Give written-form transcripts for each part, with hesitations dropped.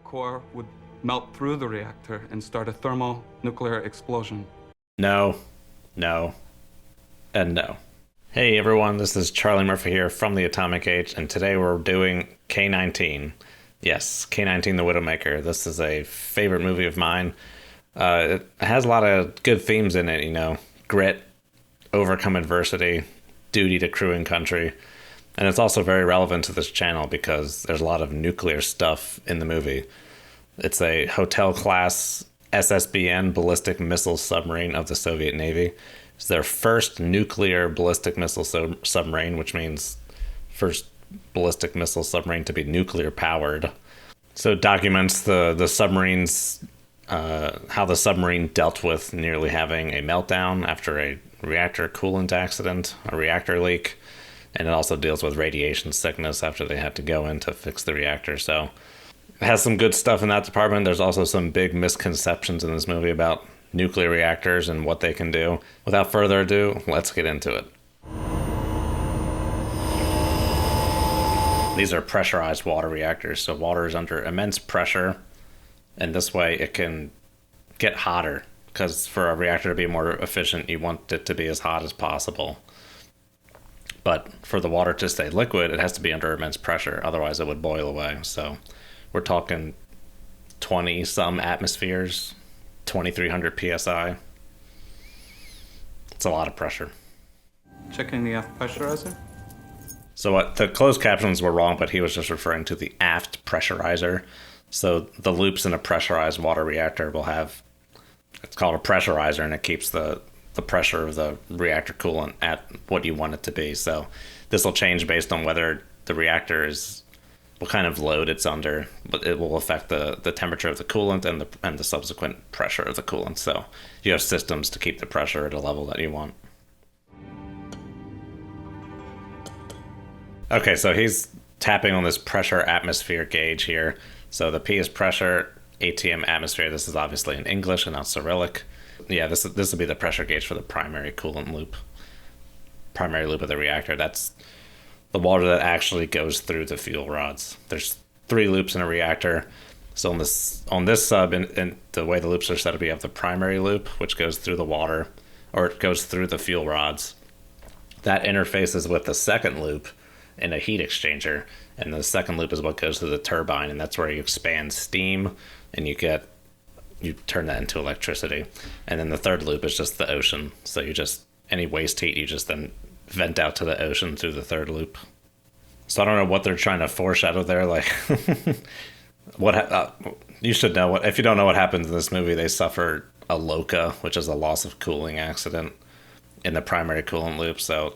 core would melt through the reactor and start a thermonuclear explosion. No, no, and no. Hey everyone, this is Charlie Murphy here from the Atomic Age, and today we're doing K-19. Yes, K-19 the Widowmaker. This is a favorite movie of mine. It has a lot of good themes in it, you know, grit, overcome adversity, duty to crew and country. And it's also very relevant to this channel because there's a lot of nuclear stuff in the movie. It's a hotel-class SSBN ballistic missile submarine of the Soviet Navy. It's their first nuclear ballistic missile submarine, which means first ballistic missile submarine to be nuclear powered. So it documents the submarine's how the submarine dealt with nearly having a meltdown after a reactor coolant accident, a reactor leak, and it also deals with radiation sickness after they had to go in to fix the reactor. So it has some good stuff in that department. There's also some big misconceptions in this movie about nuclear reactors and what they can do. Without further ado, let's get into it. These are pressurized water reactors, so water is under immense pressure, and this way it can get hotter, because for a reactor to be more efficient, you want it to be as hot as possible. But for the water to stay liquid, it has to be under immense pressure, otherwise it would boil away. So we're talking 20-some atmospheres, 2,300 psi. It's a lot of pressure. Checking the aft pressurizer. So what the closed captions were wrong, but he was just referring to the aft pressurizer. So the loops in a pressurized water reactor will have, it's called a pressurizer, and it keeps the pressure of the reactor coolant at what you want it to be. So this will change based on whether the reactor is, what kind of load it's under, but it will affect the temperature of the coolant and the subsequent pressure of the coolant. So you have systems to keep the pressure at a level that you want. Okay, so he's tapping on this pressure atmosphere gauge here. So the P is pressure, ATM atmosphere. This is obviously in English and not Cyrillic. Yeah, this will be the pressure gauge for the primary coolant loop. Primary loop of the reactor. That's the water that actually goes through the fuel rods. There's 3 loops in a reactor. So on this sub, in the way the loops are set up, you have the primary loop, which goes through the water, or it goes through the fuel rods. That interfaces with the second loop in a heat exchanger, and the second loop is what goes through the turbine, and that's where you expand steam and you turn that into electricity. And then the third loop is just the ocean, so you just, any waste heat you just then vent out to the ocean through the third loop. So I don't know what they're trying to foreshadow there, like you should know what, if you don't know what happens in this movie, they suffer a LOCA, which is a loss of cooling accident in the primary coolant loop. So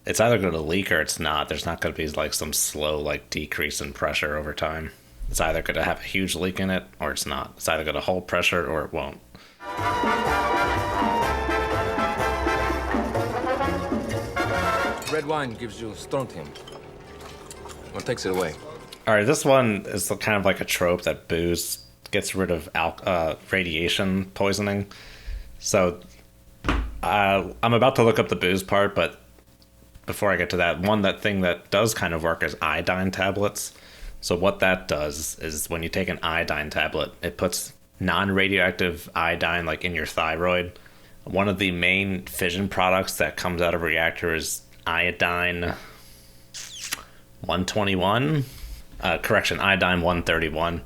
it's either going to leak or it's not. There's not going to be like some slow like decrease in pressure over time. It's either going to have a huge leak in it or it's not. It's either going to hold pressure or it won't. Red wine gives you strontium. What takes it away? All right, this one is kind of like a trope that booze gets rid of radiation poisoning. So I'm about to look up the booze part, but before I get to that thing that does kind of work is iodine tablets. So what that does is when you take an iodine tablet, it puts non-radioactive iodine like in your thyroid. One of the main fission products that comes out of a reactor is iodine 121. Iodine 131.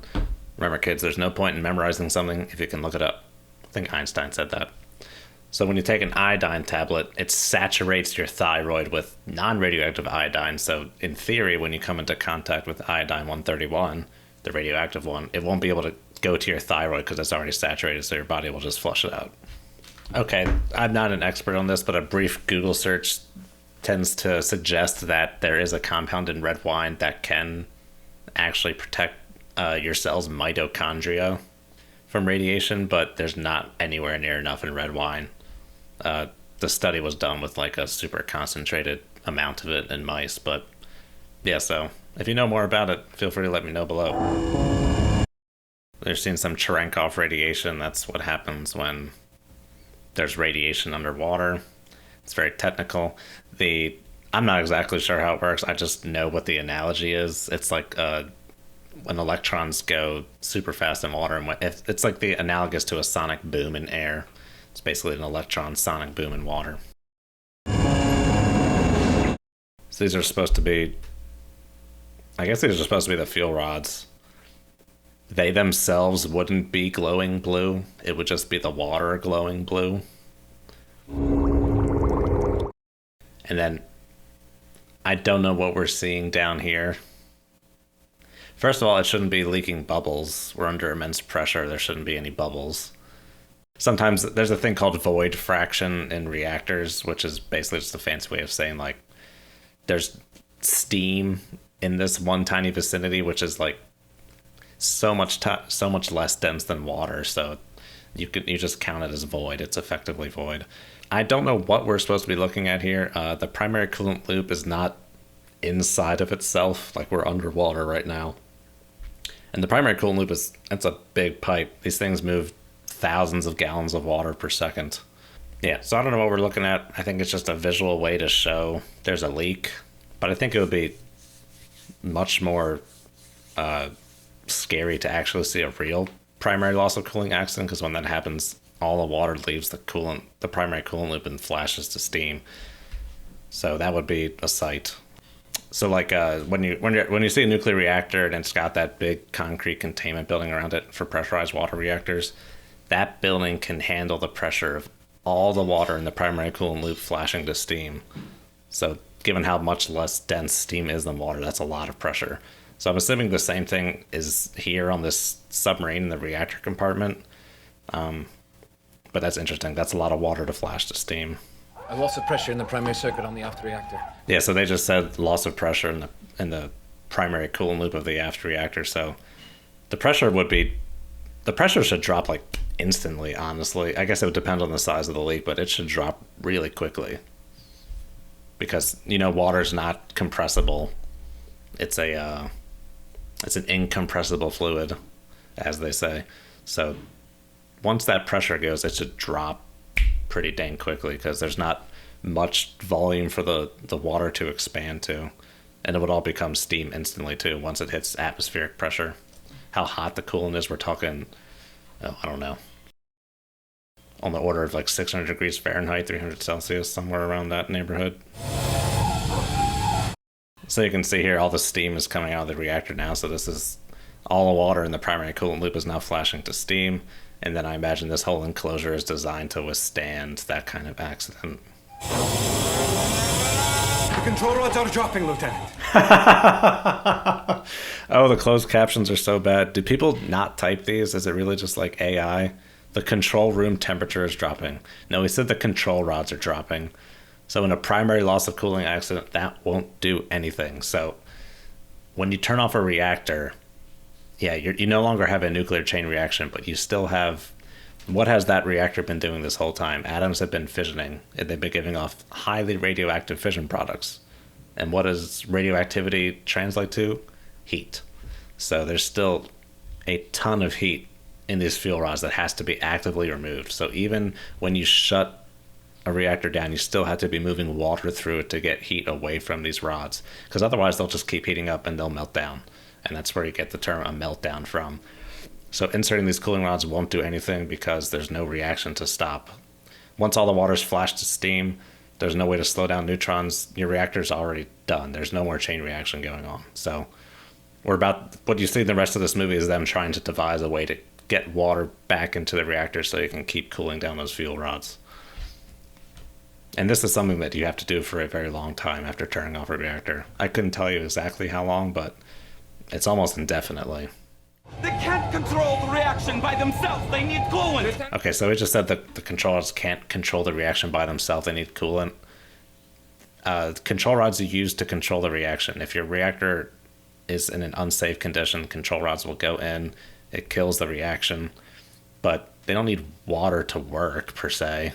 Remember, kids, there's no point in memorizing something if you can look it up. I think Einstein said that. So when you take an iodine tablet, it saturates your thyroid with non-radioactive iodine. So in theory, when you come into contact with iodine 131, the radioactive one, it won't be able to go to your thyroid because it's already saturated, so your body will just flush it out. Okay, I'm not an expert on this, but a brief Google search tends to suggest that there is a compound in red wine that can actually protect your cell's mitochondria from radiation, but there's not anywhere near enough in red wine. The study was done with like a super concentrated amount of it in mice, but yeah, so if you know more about it, feel free to let me know below. They're seeing some Cherenkov radiation. That's what happens when there's radiation underwater. It's very technical. I'm not exactly sure how it works. I just know what the analogy is. It's like when electrons go super fast in water, and it's like the analogous to a sonic boom in air. It's basically an electron sonic boom in water. So these are supposed to be, I guess these are supposed to be the fuel rods. They themselves wouldn't be glowing blue. It would just be the water glowing blue. And then I don't know what we're seeing down here. First of all, it shouldn't be leaking bubbles. We're under immense pressure. There shouldn't be any bubbles. Sometimes there's a thing called void fraction in reactors, which is basically just a fancy way of saying like there's steam in this one tiny vicinity, which is like so much less dense than water, so you just count it as void. It's effectively void. I don't know what we're supposed to be looking at here. The primary coolant loop is not inside of itself, like we're underwater right now. And the primary coolant loop it's a big pipe. These things move thousands of gallons of water per second. Yeah, so I don't know what we're looking at. I think it's just a visual way to show there's a leak, but I think it would be much more scary to actually see a real primary loss of cooling accident, because when that happens, all the water leaves the primary coolant loop and flashes to steam. So that would be a sight. So like when you see a nuclear reactor and it's got that big concrete containment building around it for pressurized water reactors, that building can handle the pressure of all the water in the primary coolant loop flashing to steam. So given how much less dense steam is than water, that's a lot of pressure. So I'm assuming the same thing is here on this submarine in the reactor compartment. But that's interesting. That's a lot of water to flash to steam. A loss of pressure in the primary circuit on the aft reactor. Yeah, so they just said loss of pressure in the primary coolant loop of the aft reactor. So the pressure should drop like instantly, honestly. I guess it would depend on the size of the leak, but it should drop really quickly. Because, water's not compressible. It's an incompressible fluid, as they say. So once that pressure goes, it should drop pretty dang quickly, because there's not much volume for the water to expand to. And it would all become steam instantly, too, once it hits atmospheric pressure. How hot the coolant is, we're talking, I don't know, on the order of like 600 degrees Fahrenheit, 300 Celsius, somewhere around that neighborhood. So you can see here all the steam is coming out of the reactor now. So this is all the water in the primary coolant loop is now flashing to steam. And then I imagine this whole enclosure is designed to withstand that kind of accident. The control rods are dropping, Lieutenant. Oh, the closed captions are so bad. Do people not type these? Is it really just like AI? The control room temperature is dropping. No, he said the control rods are dropping. So in a primary loss of cooling accident, that won't do anything. So when you turn off a reactor, yeah, you no longer have a nuclear chain reaction, but you still have... What has that reactor been doing this whole time? Atoms have been fissioning. They've been giving off highly radioactive fission products. And what does radioactivity translate to? Heat. So there's still a ton of heat in these fuel rods that has to be actively removed. So even when you shut a reactor down, you still have to be moving water through it to get heat away from these rods, because otherwise they'll just keep heating up and they'll melt down. And that's where you get the term a meltdown from. So inserting these cooling rods won't do anything because there's no reaction to stop. Once all the water's flashed to steam, there's no way to slow down neutrons. Your reactor's already done. There's no more chain reaction going on. So what you see in the rest of this movie is them trying to devise a way to get water back into the reactor so you can keep cooling down those fuel rods. And this is something that you have to do for a very long time after turning off a reactor. I couldn't tell you exactly how long, but it's almost indefinitely. They can't control the reaction by themselves. They need coolant. Okay, so it just said that the controllers can't control the reaction by themselves. They need coolant. Control rods are used to control the reaction. If your reactor is in an unsafe condition, control rods will go in. It kills the reaction. But they don't need water to work, per se.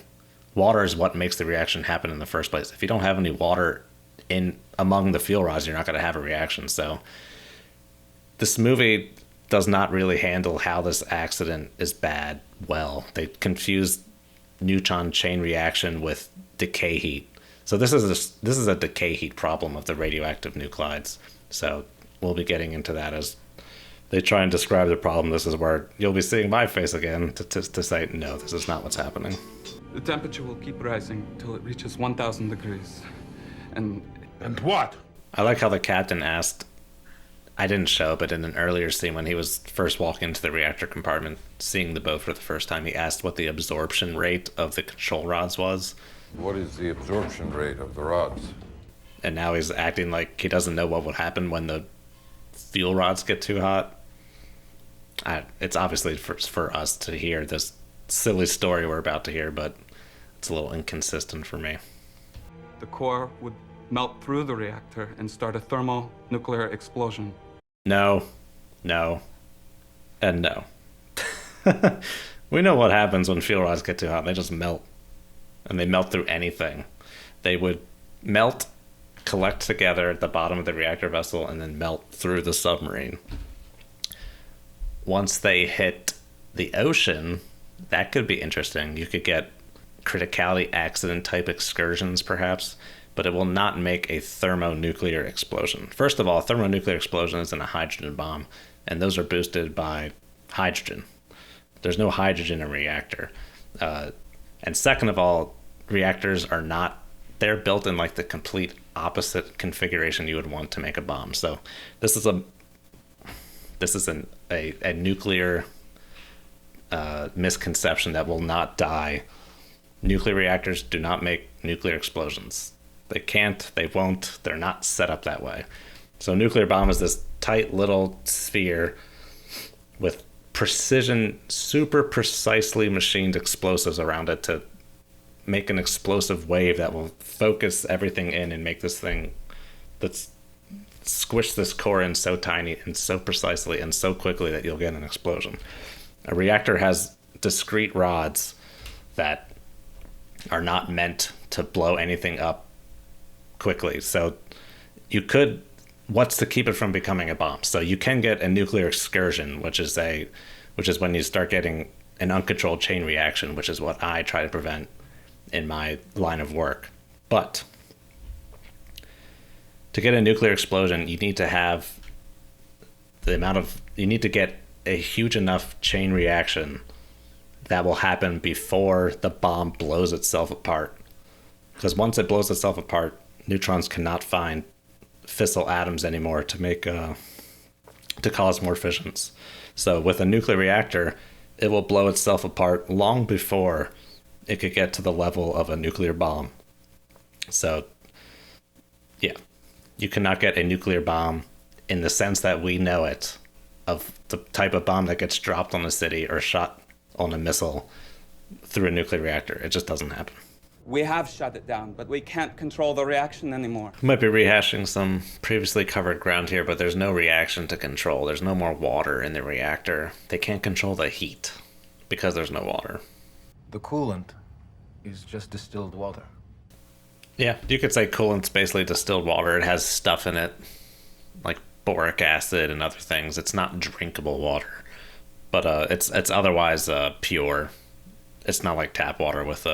Water is what makes the reaction happen in the first place. If you don't have any water among the fuel rods, you're not going to have a reaction. So this movie does not really handle how this accident is bad well. They confuse neutron chain reaction with decay heat. So this is a decay heat problem of the radioactive nuclides. So we'll be getting into that as they try and describe the problem. This is where you'll be seeing my face again to say, no, this is not what's happening. The temperature will keep rising till it reaches 1,000 degrees. And what? I like how the captain asked, I didn't show, but in an earlier scene when he was first walking into the reactor compartment, seeing the boat for the first time, he asked what the absorption rate of the control rods was. What is the absorption rate of the rods? And now he's acting like he doesn't know what would happen when the fuel rods get too hot. It's obviously for us to hear this silly story we're about to hear, but it's a little inconsistent for me. the core would melt through the reactor and start a thermonuclear explosion. No, and no. We know what happens when fuel rods get too hot. They just melt. And they melt through anything. They would melt, collect together at the bottom of the reactor vessel, and then melt through the submarine. Once they hit the ocean, that could be interesting. You could get criticality accident type excursions, perhaps, but it will not make a thermonuclear explosion. First of all, a thermonuclear explosion is in a hydrogen bomb, and those are boosted by hydrogen. There's no hydrogen in a reactor. And second of all, reactors are not, they're built in like the complete opposite configuration you would want to make a bomb. So this is a nuclear misconception that will not die. Nuclear reactors do not make nuclear explosions. They can't, they won't, they're not set up that way. So a nuclear bomb is this tight little sphere with precision, super precisely machined explosives around it to make an explosive wave that will focus everything in and make this thing that's squish this core in so tiny and so precisely and so quickly that you'll get an explosion. A reactor has discrete rods that are not meant to blow anything up quickly. So you could, what's to keep it from becoming a bomb? So you can get a nuclear excursion, which is when you start getting an uncontrolled chain reaction, which is what I try to prevent in my line of work. But to get a nuclear explosion, you need to have you need to get a huge enough chain reaction that will happen before the bomb blows itself apart. Because once it blows itself apart, neutrons cannot find fissile atoms anymore to make to cause more fissions. So with a nuclear reactor, it will blow itself apart long before it could get to the level of a nuclear bomb. So yeah, you cannot get a nuclear bomb in the sense that we know it, of the type of bomb that gets dropped on a city or shot on a missile through a nuclear reactor. It just doesn't happen. We have shut it down, but we can't control the reaction anymore. I might be rehashing some previously covered ground here, but there's no reaction to control. There's no more water in the reactor. They can't control the heat because there's no water. The coolant is just distilled water. Yeah, you could say coolant's basically distilled water. It has stuff in it, like boric acid and other things. It's not drinkable water, but it's otherwise pure. It's not like tap water with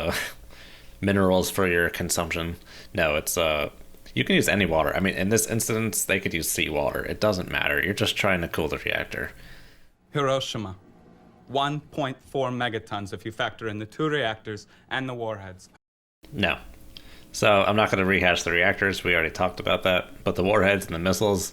minerals for your consumption. No, it's you can use any water. I mean, in this instance, they could use seawater. It doesn't matter. You're just trying to cool the reactor. Hiroshima, 1.4 megatons if you factor in the 2 reactors and the warheads. No. So I'm not going to rehash the reactors. We already talked about that. But the warheads and the missiles,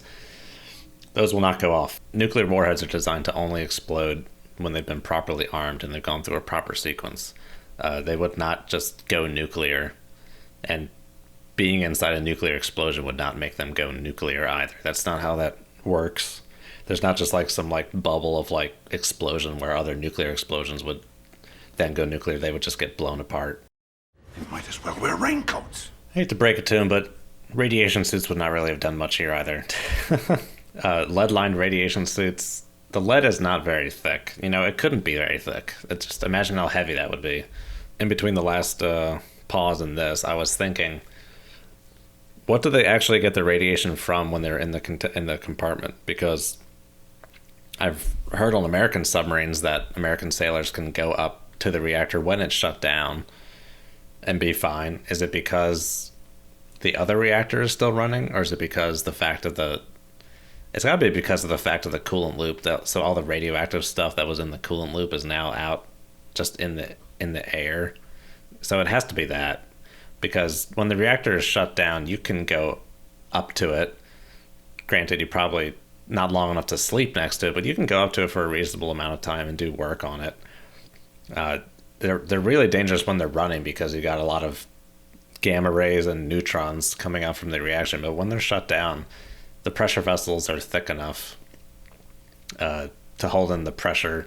those will not go off. Nuclear warheads are designed to only explode when they've been properly armed and they've gone through a proper sequence. They would not just go nuclear, and being inside a nuclear explosion would not make them go nuclear either. That's not how that works. There's not just like some like bubble of like explosion where other nuclear explosions would then go nuclear. They would just get blown apart. You might as well wear raincoats. I hate to break it to him, but radiation suits would not really have done much here either. Lead-lined radiation suits, the lead is not very thick. You know, it couldn't be very thick. It's just imagine how heavy that would be. In between the last pause and this, I was thinking, what do they actually get the radiation from when they're in the compartment? Because I've heard on American submarines that American sailors can go up to the reactor when it's shut down and be fine. Is it because the other reactor is still running, or is it because the fact of the It's got to be because of the fact of the coolant loop. So all the radioactive stuff that was in the coolant loop is now out just in the air. So it has to be that. Because when the reactor is shut down, you can go up to it. Granted, you probably not long enough to sleep next to it, but you can go up to it for a reasonable amount of time and do work on it. They're really dangerous when they're running because you got a lot of gamma rays and neutrons coming out from the reaction. But when they're shut down, the pressure vessels are thick enough to hold in the pressure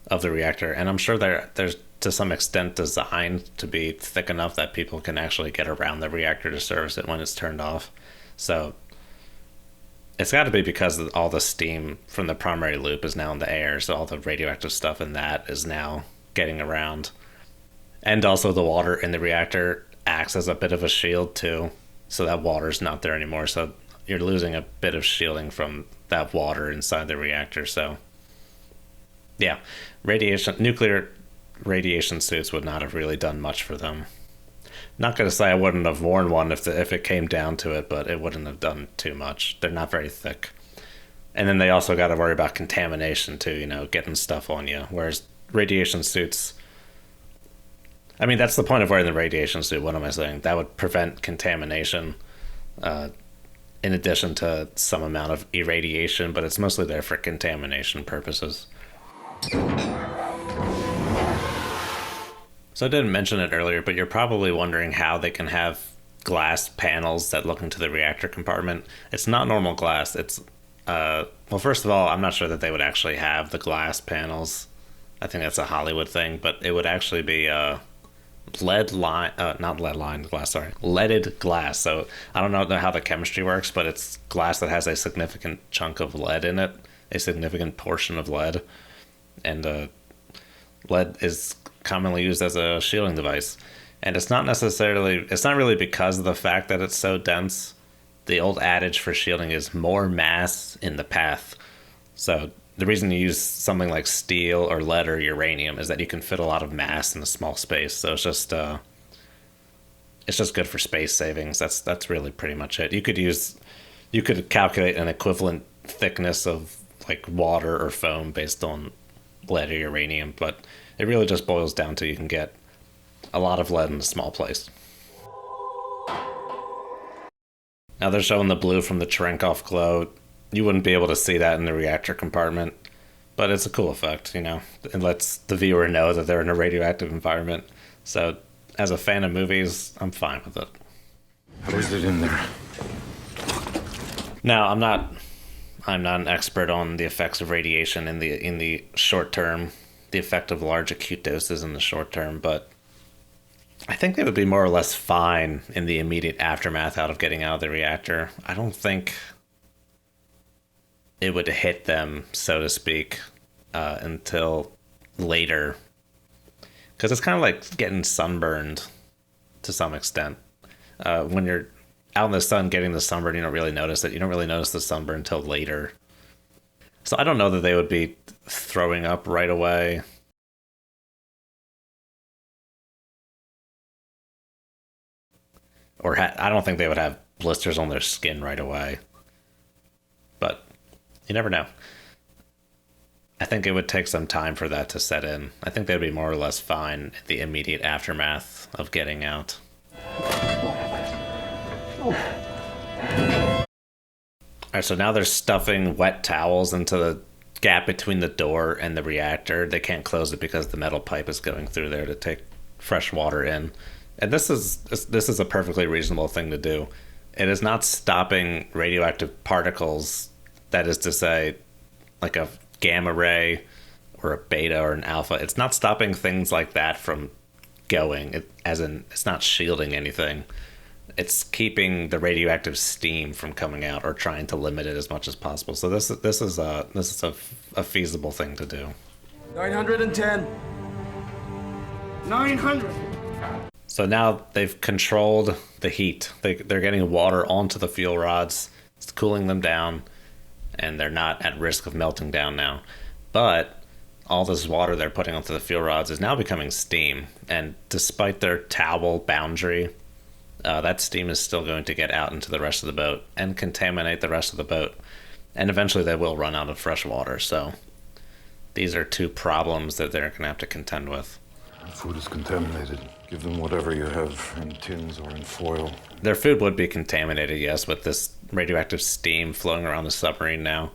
of the reactor. And I'm sure they're to some extent designed to be thick enough that people can actually get around the reactor to service it when it's turned off. So it's got to be because all the steam from the primary loop is now in the air, so all the radioactive stuff in that is now getting around. And also the water in the reactor acts as a bit of a shield too, so that water's not there anymore. So you're losing a bit of shielding from that water inside the reactor. So yeah, nuclear radiation suits would not have really done much for them. Not going to say I wouldn't have worn one if it came down to it, but it wouldn't have done too much. They're not very thick. And then they also got to worry about contamination too, getting stuff on you. Whereas radiation suits, I mean, that's the point of wearing the radiation suit. What am I saying? That would prevent contamination in addition to some amount of irradiation, but it's mostly there for contamination purposes. So I didn't mention it earlier, but you're probably wondering how they can have glass panels that look into the reactor compartment. It's not normal glass. It's, well, first of all, I'm not sure that they would actually have the glass panels. I think that's a Hollywood thing, but it would actually be leaded glass. So I don't know how the chemistry works, but it's glass that has a significant chunk of lead in it, a significant portion of lead. And lead is commonly used as a shielding device, and it's not really because of the fact that it's so dense. The old adage for shielding is more mass in the path. So the reason you use something like steel or lead or uranium is that you can fit a lot of mass in a small space. So it's just good for space savings. That's really pretty much it. You could calculate an equivalent thickness of like water or foam based on lead or uranium, but it really just boils down to you can get a lot of lead in a small place. Now they're showing the blue from the Cherenkov glow. You wouldn't be able to see that in the reactor compartment, but it's a cool effect, It lets the viewer know that they're in a radioactive environment. So as a fan of movies, I'm fine with it. How is it in there? Now, I'm not an expert on the effects of radiation in the short term, the effect of large acute doses in the short term, but I think they would be more or less fine in the immediate aftermath out of getting out of the reactor. I don't think it would hit them, so to speak, until later. Because it's kind of like getting sunburned to some extent. When you're out in the sun getting the sunburn, you don't really notice it. You don't really notice the sunburn until later. So I don't know that they would be throwing up right away. Or I don't think they would have blisters on their skin right away. But you never know. I think it would take some time for that to set in. I think they'd be more or less fine at the immediate aftermath of getting out. Alright, so now they're stuffing wet towels into the gap between the door and the reactor. They can't close it because the metal pipe is going through there to take fresh water in. And this is a perfectly reasonable thing to do. It is not stopping radioactive particles, that is to say, like a gamma ray or a beta or an alpha. It's not stopping things like that from going, it's not shielding anything. It's keeping the radioactive steam from coming out or trying to limit it as much as possible. So this is a feasible thing to do. 910. 900. So now they've controlled the heat. They're getting water onto the fuel rods. It's cooling them down, and they're not at risk of melting down now. But all this water they're putting onto the fuel rods is now becoming steam. And despite their towel boundary, that steam is still going to get out into the rest of the boat and contaminate the rest of the boat. And eventually they will run out of fresh water, so these are two problems that they're going to have to contend with. Food is contaminated. Give them whatever you have in tins or in foil. Their food would be contaminated, yes, with this radioactive steam flowing around the submarine now.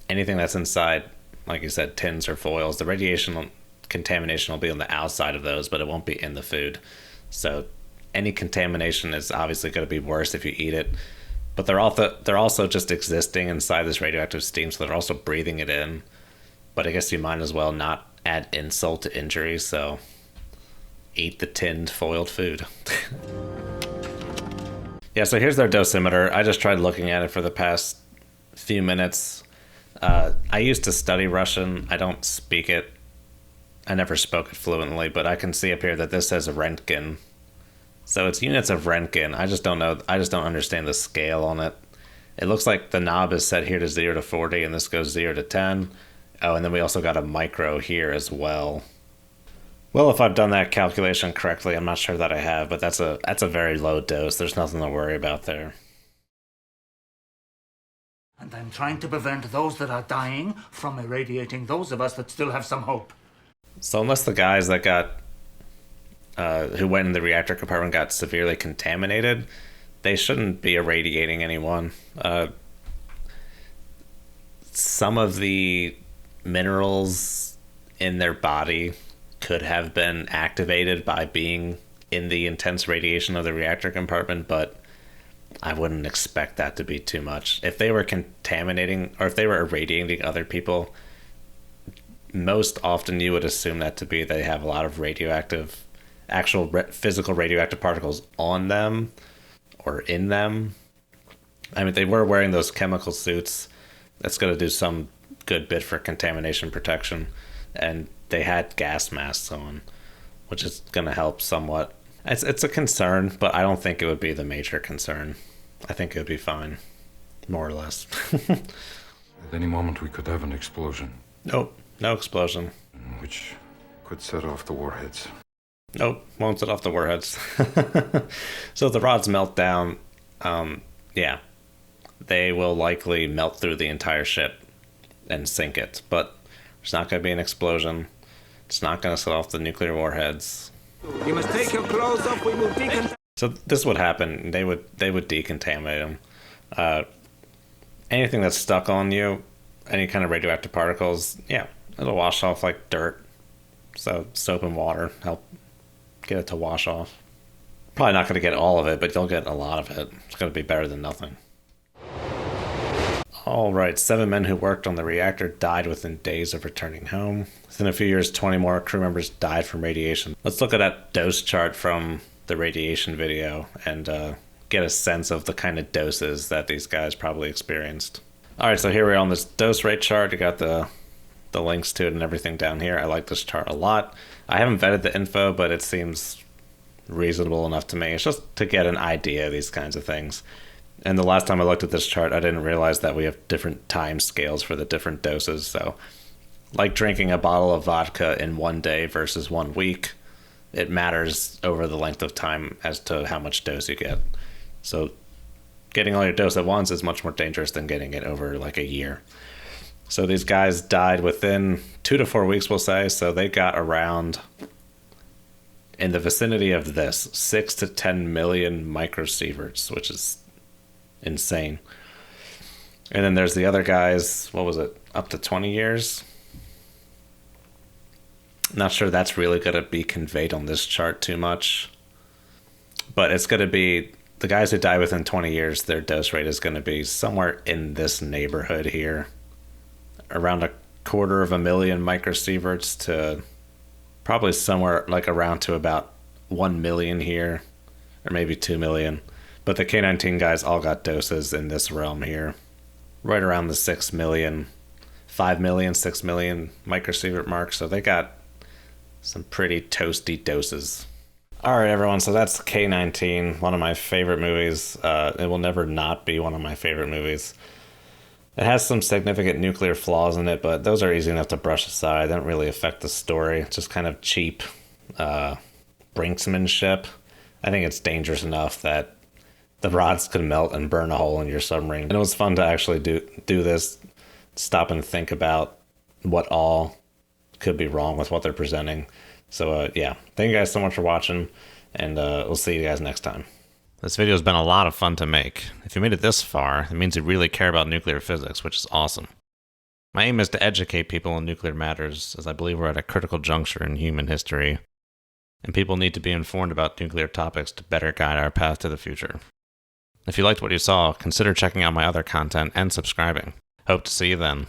Anything that's inside, like you said, tins or foils, the radiation contamination will be on the outside of those, but it won't be in the food. So any contamination is obviously going to be worse if you eat it. But they're also just existing inside this radioactive steam, so they're also breathing it in. But I guess you might as well not add insult to injury, so eat the tinned, foiled food. Yeah, so here's their dosimeter. I just tried looking at it for the past few minutes. I used to study Russian. I don't speak it. I never spoke it fluently, but I can see up here that this says Rentgen. So it's units of Rentgen. I just don't know. I just don't understand the scale on it. It looks like the knob is set here to 0 to 40, and this goes 0 to 10. Oh, and then we also got a micro here as well. Well, if I've done that calculation correctly, I'm not sure that I have, but that's a very low dose. There's nothing to worry about there. And I'm trying to prevent those that are dying from irradiating those of us that still have some hope. So unless the guys that got who went in the reactor compartment got severely contaminated, they shouldn't be irradiating anyone. Some of the minerals in their body could have been activated by being in the intense radiation of the reactor compartment, but I wouldn't expect that to be too much. If they were contaminating, or if they were irradiating other people, most often you would assume that to be they have a lot of radioactive, actual physical radioactive particles on them or in them. I mean, they were wearing those chemical suits. That's going to do some good bit for contamination protection. And they had gas masks on, which is going to help somewhat. It's a concern, but I don't think it would be the major concern. I think it would be fine, more or less. At any moment we could have an explosion. Nope, no explosion. Which could set off the warheads. Nope, won't set off the warheads. So if the rods melt down, yeah, they will likely melt through the entire ship and sink it. But there's not going to be an explosion. It's not going to set off the nuclear warheads. You must take your clothes off. We will decontaminate. So this would happen. They would decontaminate them. Anything that's stuck on you, any kind of radioactive particles, yeah, it'll wash off like dirt. So soap and water help get it to wash off. Probably not going to get all of it, but you'll get a lot of it. It's going to be better than nothing. All right, 7 men who worked on the reactor died within days of returning home. Within a few years, 20 more crew members died from radiation. Let's look at that dose chart from the radiation video and get a sense of the kind of doses that these guys probably experienced. All right, so here we are on this dose rate chart. You got the links to it and everything down here. I like this chart a lot. I haven't vetted the info, but it seems reasonable enough to me. It's just to get an idea of these kinds of things. And the last time I looked at this chart, I didn't realize that we have different time scales for the different doses. So, like drinking a bottle of vodka in 1 day versus 1 week, it matters over the length of time as to how much dose you get. So, getting all your dose at once is much more dangerous than getting it over like a year. So these guys died within 2 to 4 weeks, we'll say. So they got around, in the vicinity of this, 6 to 10 million microsieverts, which is insane. And then there's the other guys, what was it, up to 20 years? Not sure that's really going to be conveyed on this chart too much. But it's going to be, the guys who die within 20 years, their dose rate is going to be somewhere in this neighborhood here. Around 250,000 microsieverts to probably somewhere like around to about 1 million here, or maybe 2 million. But the K-19 guys all got doses in this realm here, right around the 6 million, 5 million, 6 million microsievert mark. So they got some pretty toasty doses. All right, everyone. So that's K-19, one of my favorite movies. It will never not be one of my favorite movies. It has some significant nuclear flaws in it, but those are easy enough to brush aside. They don't really affect the story. It's just kind of cheap brinksmanship. I think it's dangerous enough that the rods could melt and burn a hole in your submarine. And it was fun to actually do this, stop and think about what all could be wrong with what they're presenting. So yeah, thank you guys so much for watching, and we'll see you guys next time. This video has been a lot of fun to make. If you made it this far, it means you really care about nuclear physics, which is awesome. My aim is to educate people on nuclear matters, as I believe we're at a critical juncture in human history, and people need to be informed about nuclear topics to better guide our path to the future. If you liked what you saw, consider checking out my other content and subscribing. Hope to see you then.